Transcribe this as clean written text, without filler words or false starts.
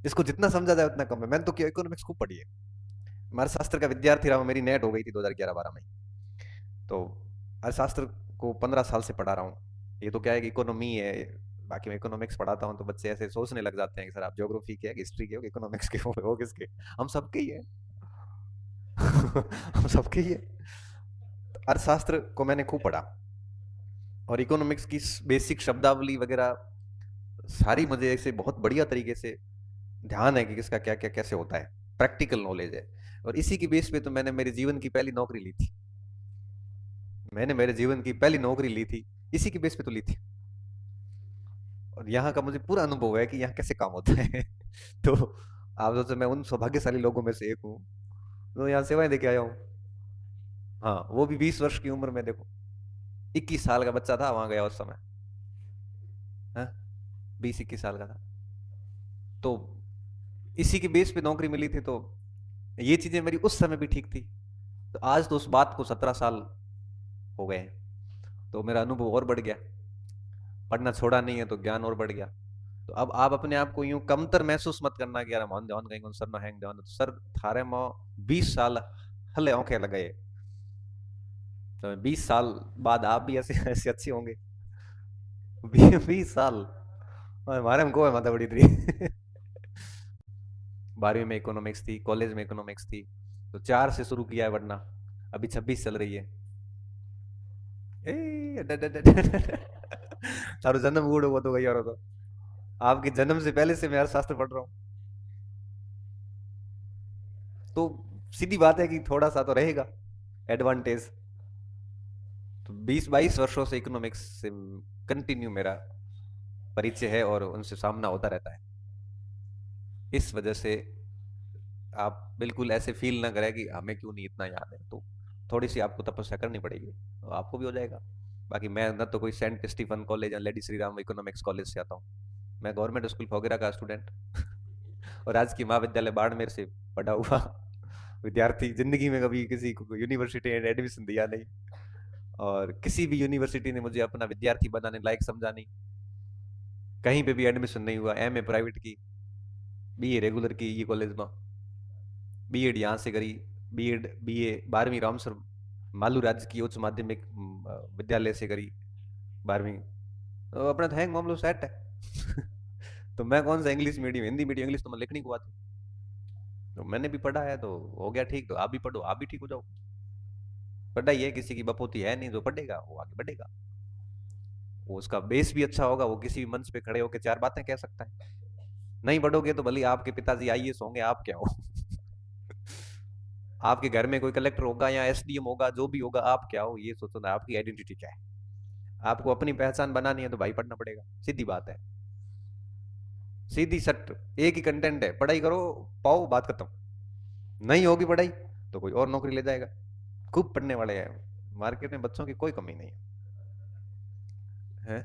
इसको जितना समझा जाए उतना कम है। मैंने तो क्या इकोनॉमिक्स खूब पढ़ी है। अर्थशास्त्र का विद्यार्थी रहा हूँ, मेरी नेट हो गई थी 2011-12 में। तो अर्थशास्त्र को 15 साल से पढ़ा रहा हूँ। ये तो क्या है कि इकोनॉमी है। बाकी मैं इकोनॉमिक्स पढ़ाता हूँ तो बच्चे ऐसे सोचने लग जाते हैं कि सर आप ज्योग्राफी के, हिस्ट्री के हो, इकोनॉमिक्स के हो किसके। हम सबके ही है। हम सबके ही है। अर्थशास्त्र को मैंने खूब पढ़ा, और इकोनॉमिक्स की बेसिक शब्दावली वगैरह सारी मुझे ऐसे बहुत बढ़िया तरीके से ध्यान है कि किसका क्या क्या कैसे होता है। प्रैक्टिकल नॉलेज है। और इसी की बेस पे तो मैंने मेरे जीवन की पहली नौकरी ली थी। मैंने मेरे जीवन की पहली नौकरी ली थी, इसी की बेस पे तो ली थी। और यहाँ का मुझे पूरा अनुभव है कि यहाँ कैसे काम होता है। तो आप सोचो मैं उन सौभाग्यशाली लोगों में से एक हूँ तो यहाँ सेवाएं देके आया हूँ। हाँ, वो भी 20 वर्ष की उम्र में। देखो, 21 साल का बच्चा था वहां गया उस समय। हाँ, 20-21 साल का था। तो इसी के बेस पे नौकरी मिली थी। तो ये चीजें मेरी उस समय भी ठीक थी। तो आज तो उस बात को 17 साल हो गए हैं, तो मेरा अनुभव और बढ़ गया। पढ़ना छोड़ा नहीं है तो ज्ञान और बढ़ गया। तो अब आप अपने आप को यूं कमतर महसूस मत करना कि यार हम जॉन कहीं सर ना हैंग जॉन, तो सर थारे में 20 साल हले औखे लगे। तो 20 साल बाद आप भी ऐसे ऐसे अच्छे होंगे। 20 साल हमारे में को है माता बड़ी थी। 12वीं में इकोनॉमिक्स थी, कॉलेज में इकोनॉमिक्स थी। तो 4 से शुरू किया है, वरना अभी 26 चल रही है। ए, तारो जन्म गुड़ वो तो गई और तो आपके जन्म से पहले से मैं अर्थशास्त्र पढ़ रहा हूँ। तो सीधी बात है कि थोड़ा सा तो रहेगा एडवांटेज। तो 20-22 वर्षों से इकोनॉमिक्स से कंटिन्यू मेरा परिचय है और उनसे सामना होता रहता है। इस वजह से आप बिल्कुल ऐसे फील ना करें कि हमें क्यों नहीं इतना याद है। तो थोड़ी सी आपको तपस्या करनी पड़ेगी, तो आपको भी हो जाएगा। बाकी मैं न तो कोई सेंट स्टीफन कॉलेज या lady Shri Ram economics college से आता हूँ। मैं गवर्नमेंट स्कूल फोगेरा का स्टूडेंट और राजकीय महाविद्यालय बाड़मेर से पढ़ा हुआ विद्यार्थी। जिंदगी में कभी किसी को यूनिवर्सिटी में एडमिशन दिया नहीं, और किसी भी यूनिवर्सिटी ने मुझे अपना विद्यार्थी बनाने लायक समझा नहीं। कहीं पे भी एडमिशन नहीं हुआ। एम ए प्राइवेट की, बी ए रेगुलर की ये कॉलेज में, बी एड यहाँ से करी, बी एड बी ए 12वीं रामसर मालू राजकीय उच्च माध्यमिक विद्यालय से करी 12वीं। तो अपना तो हैंग मामलो सेट है। तो मैं कौन सा English medium, Hindi medium, English तो मैं लिखने को आती। तो मैंने भी पढ़ा है तो हो गया ठीक। तो आप भी पढ़ो, आप भी ठीक हो जाओ। पढ़ाई है, किसी की बपोती है नहीं। जो पढ़ेगा वो आगे बढ़ेगा। वो उसका बेस भी अच्छा होगा, वो किसी भी मंच पे खड़े होकर 4 बातें कह सकता है। नहीं पढ़ोगे तो भले आपके पिताजी आईएएस होंगे, आप क्या हो। आपके घर में कोई कलेक्टर होगा या एसडीएम होगा, जो भी होगा, आप क्या हो ये सोचो ना। आपकी आइडेंटिटी क्या है। आपको अपनी पहचान बनानी है तो भाई पढ़ना पड़ेगा, सीधी बात है। सीधी सट, एक ही कंटेंट है, पढ़ाई करो, पाओ, बात खत्म। नहीं होगी पढ़ाई तो कोई और नौकरी ले जाएगा। खूब पढ़ने वाले हैं मार्केट में, बच्चों की कोई कमी नहीं है।